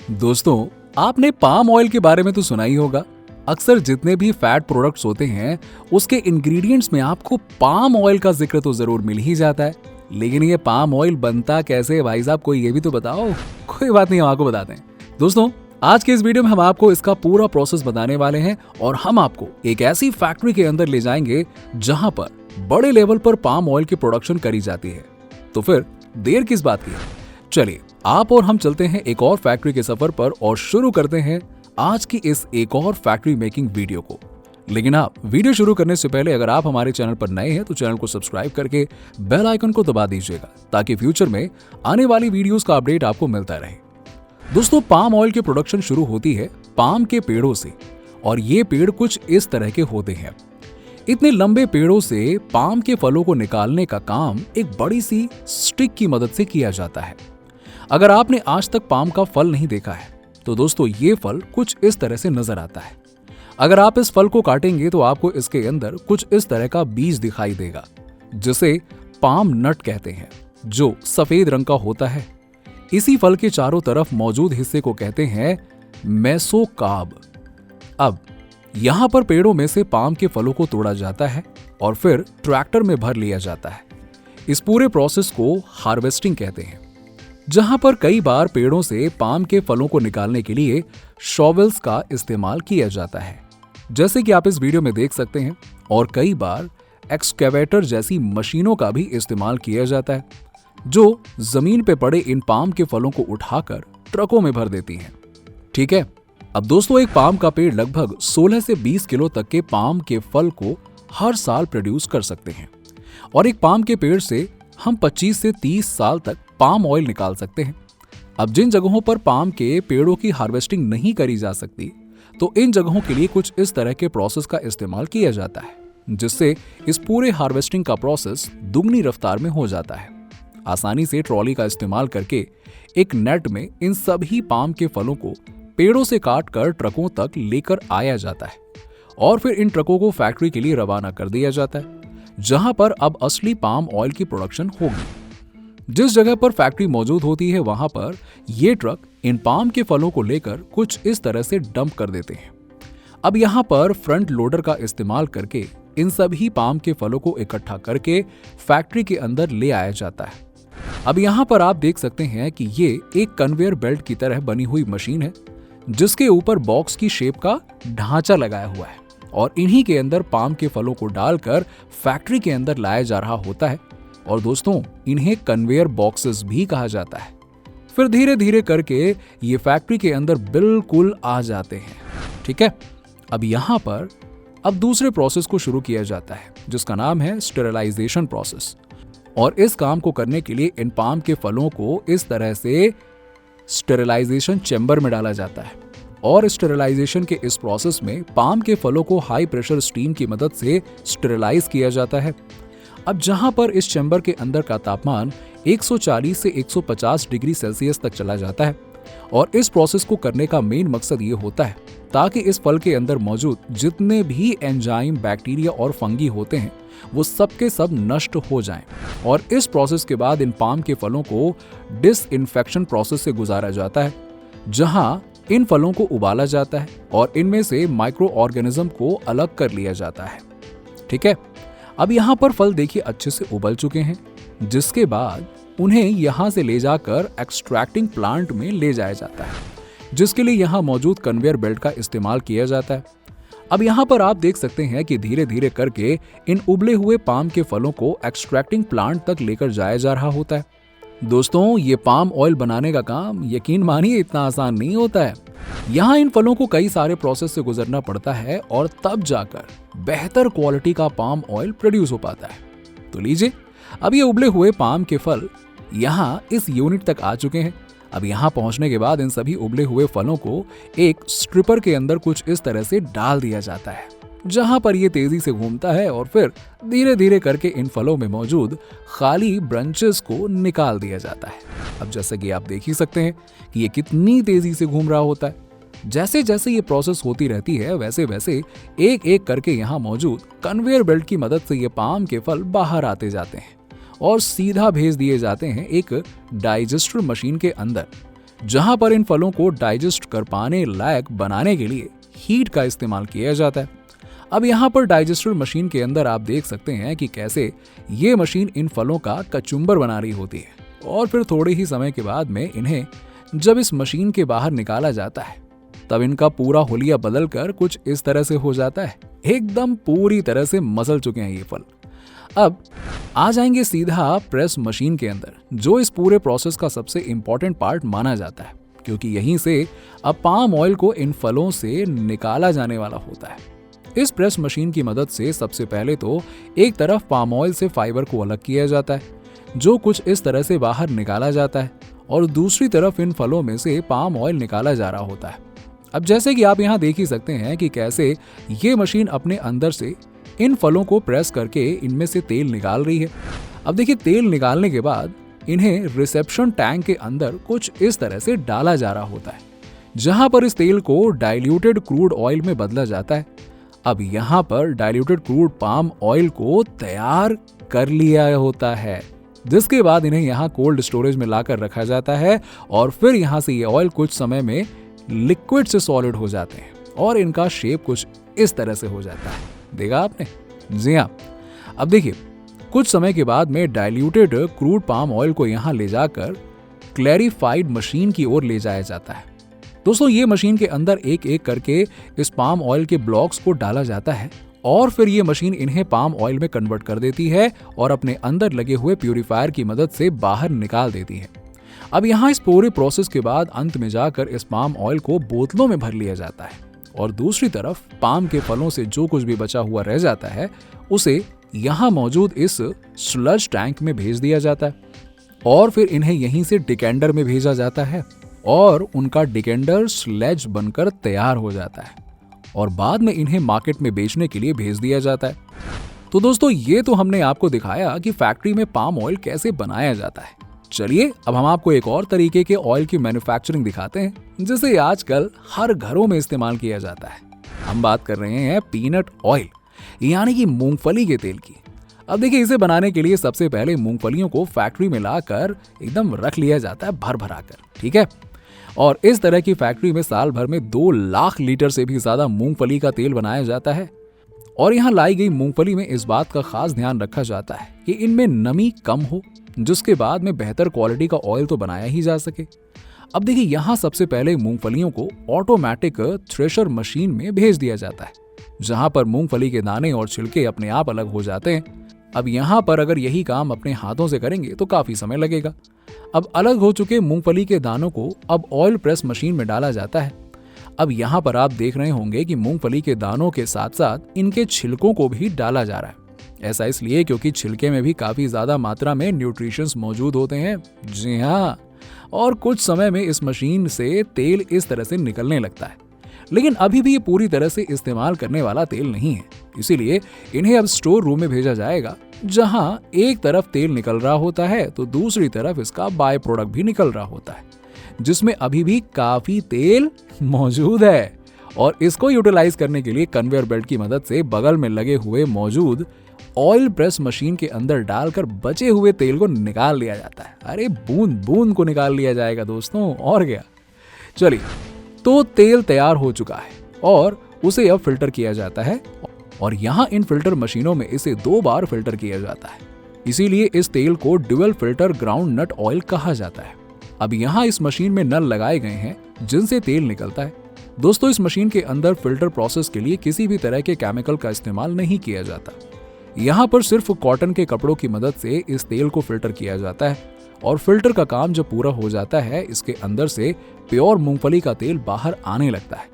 दोस्तों, आपने palm oil के बारे में तो सुना ही होगा। अक्सर जितने भी फैट प्रोडक्ट्स होते हैं उसके इंग्रेडिएंट्स में आपको पाम ऑयल का जिक्र तो जरूर मिल ही जाता है। लेकिन ये पाम ऑयल बनता कैसे है भाई साहब, कोई ये भी तो बताओ। कोई बात नहीं, हम आपको बताते हैं। दोस्तों, आज के इस वीडियो में हम आपको इसका पूरा प्रोसेस बताने वाले हैं और हम आपको एक ऐसी फैक्ट्री के अंदर ले जाएंगे जहां पर बड़े लेवल पर पाम ऑयल की प्रोडक्शन करी जाती है। तो फिर देर किस बात की है, चलिए आप और हम चलते हैं एक और फैक्ट्री के सफर पर और शुरू करते हैं आज की इस एक और फैक्ट्री मेकिंग वीडियो को। लेकिन आप वीडियो शुरू करने से पहले अगर आप हमारे चैनल पर नए हैं तो चैनल को सब्सक्राइब करके बेल आइकन को दबा दीजिएगा ताकि फ्यूचर में आने वाली वीडियोस का अपडेट आपको मिलता रहे। दोस्तों, पाम ऑयल की प्रोडक्शन शुरू होती है पाम के पेड़ों से और ये पेड़ कुछ इस तरह के होते हैं। इतने लंबे पेड़ों से पाम के फलों को निकालने का काम एक बड़ी सी स्टिक की मदद से किया जाता है। अगर आपने आज तक पाम का फल नहीं देखा है तो दोस्तों ये फल कुछ इस तरह से नजर आता है। अगर आप इस फल को काटेंगे तो आपको इसके अंदर कुछ इस तरह का बीज दिखाई देगा जिसे पाम नट कहते हैं, जो सफेद रंग का होता है। इसी फल के चारों तरफ मौजूद हिस्से को कहते हैं मेसोकार्प। अब यहां पर पेड़ों में से पाम के फलों को तोड़ा जाता है और फिर ट्रैक्टर में भर लिया जाता है। इस पूरे प्रोसेस को हार्वेस्टिंग कहते हैं, जहां पर कई बार पेड़ों से पाम के फलों को निकालने के लिए शॉवेल्स का इस्तेमाल किया जाता है, जैसे कि आप इस वीडियो में देख सकते हैं। और कई बार एक्सकेवेटर जैसी मशीनों का भी इस्तेमाल किया जाता है, जो जमीन पे पड़े इन पाम के फलों को उठाकर ट्रकों में भर देती हैं। ठीक है, अब दोस्तों एक पाम का पेड़ लगभग 16 से 20 किलो तक के पाम के फल को हर साल प्रोड्यूस कर सकते हैं और एक पाम के पेड़ से हम 25 से 30 साल तक पाम ऑयल निकाल सकते हैं। अब जिन जगहों पर पाम के पेड़ों की हार्वेस्टिंग नहीं करी जा सकती तो इन जगहों के लिए कुछ इस तरह के प्रोसेस का इस्तेमाल किया जाता है, जिससे इस पूरे हार्वेस्टिंग का प्रोसेस दुगनी रफ्तार में हो जाता है। आसानी से ट्रॉली का इस्तेमाल करके एक नेट में इन सभी पाम के फलों को पेड़ों से काट कर ट्रकों तक लेकर आया जाता है और फिर इन ट्रकों को फैक्ट्री के लिए रवाना कर दिया जाता है, जहां पर अब असली पाम ऑयल की प्रोडक्शन होगी। जिस जगह पर फैक्ट्री मौजूद होती है वहां पर ये ट्रक इन पाम के फलों को लेकर कुछ इस तरह से डंप कर देते हैं। अब यहां पर फ्रंट लोडर का इस्तेमाल करके इन सभी पाम के फलों को इकट्ठा करके फैक्ट्री के अंदर ले आया जाता है। अब यहां पर आप देख सकते हैं कि ये एक कन्वेयर बेल्ट की तरह बनी हुई मशीन है, जिसके ऊपर बॉक्स की शेप का ढांचा लगाया हुआ है और इन्हीं के अंदर पाम के फलों को डालकर फैक्ट्री के अंदर लाया जा रहा होता है। और दोस्तों, इन्हें कन्वेयर बॉक्सेस भी कहा जाता है। फिर धीरे धीरे करके ये फैक्ट्री के अंदर बिल्कुल आ जाते हैं। ठीक है, अब यहां पर अब दूसरे प्रोसेस को शुरू किया जाता है, जिसका नाम है स्टेरिलाइजेशन प्रोसेस। और इस काम को करने के लिए इन पाम के फलों को इस तरह से स्टेरिलाइजेशन चैम्बर में डाला जाता है और स्टेरिलाइजेशन के इस प्रोसेस में पाम के फलों को हाई प्रेशर स्टीम की मदद से स्टेरिलाइज किया जाता है। अब जहां पर इस चैम्बर के अंदर का तापमान 140 से 150 डिग्री सेल्सियस तक चला जाता है और इस प्रोसेस को करने का मेन मकसद ये होता है ताकि इस फल के अंदर मौजूद जितने भी एंजाइम, बैक्टीरिया और फंगी होते हैं वो सब के सब नष्ट हो जाएं। और इस प्रोसेस के बाद इन पाम के फलों को डिसइंफेक्शन प्रोसेस से गुजारा जाता है, जहां इन फलों को उबाला जाता है और इनमें से माइक्रो ऑर्गेनिज्म को अलग कर लिया जाता है। ठीक है, अब यहाँ पर फल देखिए अच्छे से उबल चुके हैं, जिसके बाद उन्हें यहाँ से ले जाकर एक्सट्रैक्टिंग प्लांट में ले जाया जाता है, जिसके लिए यहाँ मौजूद कन्वेयर बेल्ट का इस्तेमाल किया जाता है। अब यहाँ पर आप देख सकते हैं कि धीरे धीरे करके इन उबले हुए पाम के फलों को एक्सट्रैक्टिंग प्लांट तक लेकर जाया जा रहा होता है। दोस्तों, ये पाम ऑयल बनाने का काम यकीन मानिए इतना आसान नहीं होता है। यहाँ इन फलों को कई सारे प्रोसेस से गुजरना पड़ता है और तब जाकर बेहतर क्वालिटी का पाम ऑयल प्रोड्यूस हो पाता है। तो लीजिए, अब ये उबले हुए पाम के फल यहाँ इस यूनिट तक आ चुके हैं। अब यहाँ पहुंचने के बाद इन सभी उबले हुए फलों को एक स्ट्रिपर के अंदर कुछ इस तरह से डाल दिया जाता है, जहां पर ये तेजी से घूमता है और फिर धीरे धीरे करके इन फलों में मौजूद खाली ब्रांचेस को निकाल दिया जाता है। अब जैसे कि आप देख ही सकते हैं कि ये कितनी तेजी से घूम रहा होता है। जैसे जैसे ये प्रोसेस होती रहती है वैसे वैसे एक एक करके यहाँ मौजूद कन्वेयर बेल्ट की मदद से ये पाम के फल बाहर आते जाते हैं और सीधा भेज दिए जाते हैं एक डाइजेस्टर मशीन के अंदर, जहां पर इन फलों को डाइजेस्ट कर पाने लायक बनाने के लिए हीट का इस्तेमाल किया जाता है। अब यहाँ पर डाइजेस्टर मशीन के अंदर आप देख सकते हैं कि कैसे ये मशीन इन फलों का कचुम्बर बना रही होती है और फिर थोड़े ही समय के बाद में इन्हें जब इस मशीन के बाहर निकाला जाता है तब इनका पूरा हुलिया बदल कर कुछ इस तरह से हो जाता है। एकदम पूरी तरह से मसल चुके हैं ये फल। अब आ जाएंगे सीधा प्रेस मशीन के अंदर, जो इस पूरे प्रोसेस का सबसे इंपॉर्टेंट पार्ट माना जाता है, क्योंकि यहीं से अब पाम ऑयल को इन फलों से निकाला जाने वाला होता है। इस प्रेस मशीन की मदद से सबसे पहले तो एक तरफ पाम ऑयल से फाइबर को अलग किया जाता है, जो कुछ इस तरह से बाहर निकाला जाता है, और दूसरी तरफ इन फलों में से पाम ऑयल निकाला जा रहा होता है। अब जैसे कि आप यहाँ देख ही सकते हैं कि कैसे ये मशीन अपने अंदर से इन फलों को प्रेस करके इनमें से तेल निकाल रही है। अब देखिए, तेल निकालने के बाद इन्हें रिसेप्शन टैंक के अंदर कुछ इस तरह से डाला जा रहा होता है, जहां पर इस तेल को डाइल्यूटेड क्रूड ऑयल में बदला जाता है। अब यहाँ पर डाइल्यूटेड क्रूड पाम ऑयल को तैयार कर लिया होता है, जिसके बाद इन्हें यहाँ कोल्ड स्टोरेज में लाकर रखा जाता है और फिर यहाँ से ये ऑयल कुछ समय में लिक्विड से सॉलिड हो जाते हैं और इनका शेप कुछ इस तरह से हो जाता है। देखा आपने? जी हाँ। अब देखिए, कुछ समय के बाद में डाइल्यूटेड क्रूड पाम ऑयल को यहाँ ले जाकर क्लैरिफाइड मशीन की ओर ले जाया जाता है। दोस्तों, ये मशीन के अंदर एक एक करके इस पाम ऑयल के ब्लॉक्स को डाला जाता है और फिर ये मशीन इन्हें पाम ऑयल में कन्वर्ट कर देती है और अपने अंदर लगे हुए प्यूरिफायर की मदद से बाहर निकाल देती है। अब यहाँ इस पूरे प्रोसेस के बाद अंत में जाकर इस पाम ऑयल को बोतलों में भर लिया जाता है और दूसरी तरफ पाम के फलों से जो कुछ भी बचा हुआ रह जाता है उसे यहाँ मौजूद इस स्लज टैंक में भेज दिया जाता है और फिर इन्हें यहीं से डिकेंडर में भेजा जाता है और उनका डिकेंडर स्लेज बनकर तैयार हो जाता है और बाद में इन्हें मार्केट में बेचने के लिए भेज दिया जाता है। तो दोस्तों, ये तो हमने आपको दिखाया कि फैक्ट्री में पाम ऑयल कैसे बनाया जाता है। चलिए अब हम आपको एक और तरीके के ऑयल की मैन्युफैक्चरिंग दिखाते हैं, जिसे आजकल हर घरों में इस्तेमाल किया जाता है। हम बात कर रहे हैं पीनट ऑयल, यानी कि मूंगफली के तेल की। अब देखिए, इसे बनाने के लिए सबसे पहले मूंगफलियों को फैक्ट्री में लाकर एकदम रख लिया जाता है भर भरा कर, ठीक है। और इस तरह की फैक्ट्री में साल भर में 2 लाख लीटर से भी ज्यादा मूंगफली का तेल बनाया जाता है और यहाँ लाई गई मूंगफली में इस बात का खास ध्यान रखा जाता है कि इनमें नमी कम हो, जिसके बाद में बेहतर क्वालिटी का ऑयल तो बनाया ही जा सके। अब देखिए, यहाँ सबसे पहले मूंगफलियों को ऑटोमेटिक थ्रेशर मशीन में भेज दिया जाता है, जहां पर मूंगफली के दाने और छिलके अपने आप अलग हो जाते हैं। अब यहाँ पर अगर यही काम अपने हाथों से करेंगे तो काफी समय लगेगा। अब अलग हो चुके मूंगफली के दानों को अब ऑयल प्रेस मशीन में डाला जाता है। अब यहाँ पर आप देख रहे होंगे कि मूंगफली के दानों के साथ साथ इनके छिलकों को भी डाला जा रहा है। ऐसा इसलिए क्योंकि छिलके में भी काफी ज्यादा मात्रा में न्यूट्रिशंस मौजूद होते हैं। जी हाँ, और कुछ समय में इस मशीन से तेल इस तरह से निकलने लगता है, लेकिन अभी भी ये पूरी तरह से इस्तेमाल करने वाला तेल नहीं है। इसीलिए इन्हें अब स्टोर रूम में भेजा जाएगा, जहां एक तरफ तेल निकल रहा होता है तो दूसरी तरफ इसका बाय प्रोडक्ट भी निकल रहा होता है, जिसमें अभी भी काफी तेल मौजूद है। और इसको यूटिलाइज करने के लिए कन्वेयर बेल्ट की मदद से बगल में लगे हुए मौजूद ऑयल प्रेस मशीन के अंदर डालकर बचे हुए तेल को निकाल लिया जाता है। अरे बूंद बूंद को निकाल लिया जाएगा दोस्तों, और क्या। चलिए, तो तेल तैयार हो चुका है और उसे अब फिल्टर किया जाता है और यहाँ इन फिल्टर मशीनों में इसे 2 बार फिल्टर किया जाता है। इसीलिए इस तेल को dual filter groundnut oil कहा जाता है। अब यहाँ इस मशीन में नल लगाए गए हैं जिनसे तेल निकलता है। दोस्तों, इस मशीन के अंदर फिल्टर प्रोसेस के लिए किसी भी तरह के केमिकल का इस्तेमाल नहीं किया जाता। यहाँ पर सिर्फ कॉटन के कपड़ों की मदद से इस तेल को फिल्टर किया जाता है और फिल्टर का काम जब पूरा हो जाता है, इसके अंदर से प्योर मूंगफली का तेल बाहर आने लगता है।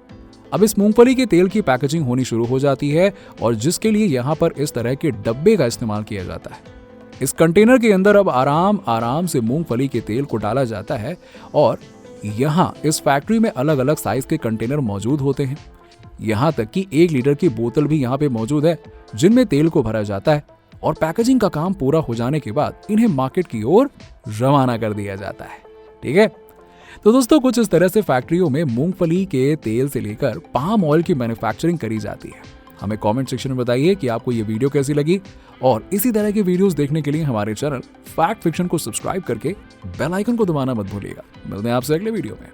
अब इस मूंगफली के तेल की पैकेजिंग होनी शुरू हो जाती है और जिसके लिए यहाँ पर इस तरह के डब्बे का इस्तेमाल किया जाता है। इस कंटेनर के अंदर अब आराम आराम से मूंगफली के तेल को डाला जाता है और यहाँ इस फैक्ट्री में अलग अलग साइज के कंटेनर मौजूद होते हैं। यहाँ तक कि 1 लीटर की बोतल भी यहाँ पे मौजूद है, जिनमें तेल को भरा जाता है और पैकेजिंग का काम पूरा हो जाने के बाद इन्हें मार्केट की ओर रवाना कर दिया जाता है। ठीक है, तो दोस्तों, कुछ इस तरह से फैक्ट्रियों में मूंगफली के तेल से लेकर पाम ऑयल की मैन्युफैक्चरिंग करी जाती है। हमें कमेंट सेक्शन में बताइए कि आपको ये वीडियो कैसी लगी और इसी तरह के वीडियोस देखने के लिए हमारे चैनल फैक्ट फिक्शन को सब्सक्राइब करके बेल आइकन को दबाना मत भूलिएगा। मिलते हैं आपसे अगले वीडियो में।